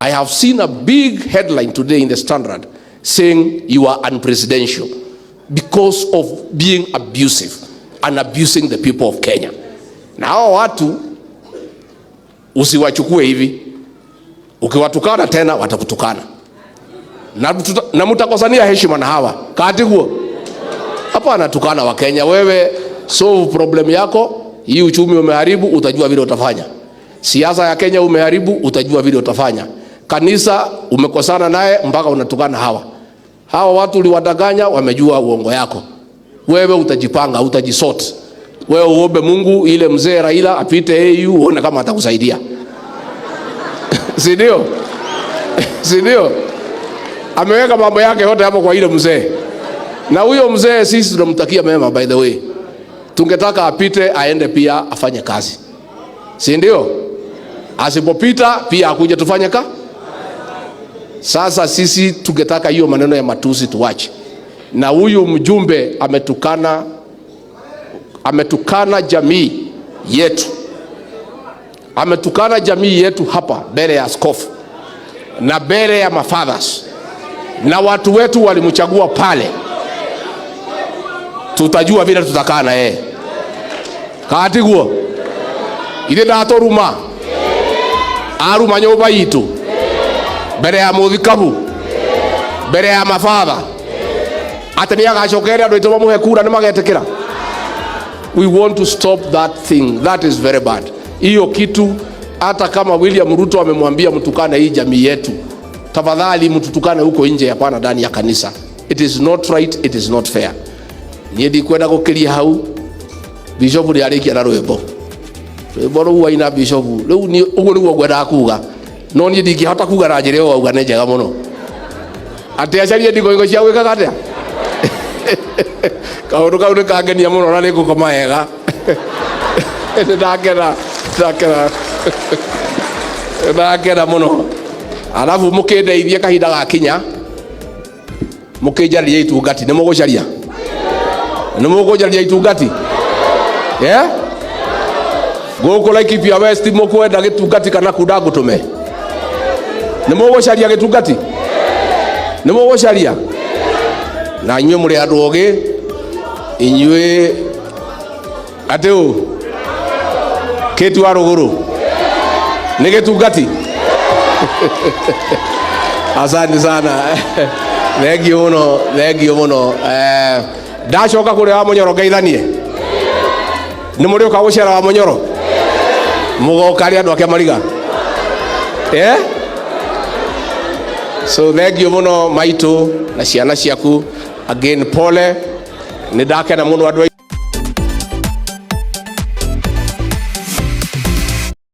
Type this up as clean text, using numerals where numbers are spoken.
I have seen a big headline today in the Standard saying you are unpresidential because of being abusive and abusing the people of Kenya. Na hao watu usiwachukue hivi. Ukiwatukana tena watakutukana. Na mtakosania heshima na hawa. Katiguo. Hapa anatukana wa Kenya. Wewe solve problem yako. Hii uchumi umeharibu, utajua vile utafanya. Siasa ya Kenya umeharibu, utajua vile utafanya. Kanisa umekosana naye mpaka unatukana hawa. Hawa watu uliwadanganya, wamejua uongo yako. Wewe utajipanga, utajisort. Wewe uombe Mungu ile mzee Raila apite AU uone kama atakusaidia. Si ndio? Si ndio? Ameweka mambo yake yote hapo kwa ile mzee. Na huyo mzee sisi tunamtakia mema, by the way. Tungetaka apite aende pia afanye kazi. Si ndio? Asipopita pia akuje tufanye kazi. Sasa sisi tungetaka hiyo maneno ya matusi tuache. Na huyu mjumbe ametukana jamii yetu. Ametukana jamii yetu hapa mbele ya askofu na mbele ya mafathers. Na watu wetu walimchagua pale. Tutajua vile tutakaa na yeye. Katiguo. Ile ndatoruma. Aruma nyoba yitu. Mbele ya muthikabu. Mbele ya mafather. Atania gacokere andu ituma muhe kura ni magetekera. We want to stop that thing. That is very bad. Hiyo kitu hata kama William Ruto amemwambia mtukane hii jamii yetu, tafadhali mtutukane huko nje, hapana ndani ya kanisa. It is not right, it is not fair. Niedi kwenda gukiria hau bishop ri arikia na rwimbo. Rwimbo ruwa ina bishop. Riu ni ugo niguo ngwenda kuga. No niedi ngihota kuga na njire uga ne njega muno. Ati acarie ndigo cia gwika gatia. Kaundu kau nikangenia muno na nikukoma wega. Ndakera muno. Alafu mukindeithia kahinda gakinya mukinjaria itungati ni mugucaria. Ni mugucaria itungati. Guku Laikipia West mukwenda gitungati kana kunda gutume. Ni mugucaria gitungati. Ni mugucaria. Na inywe muri andu ogi. Inywe ateu Ketu wa ruguru nige tungati. Asante sana. Thengio muno. Ndacoka kuri wa Munyoro ngeithanie. Ni muri uka gucera wa Munyoro. Mugoka ri andu ake mariga. So thengio muno maitu na ciana ciaku. Again pole. Ni ndakena muno andu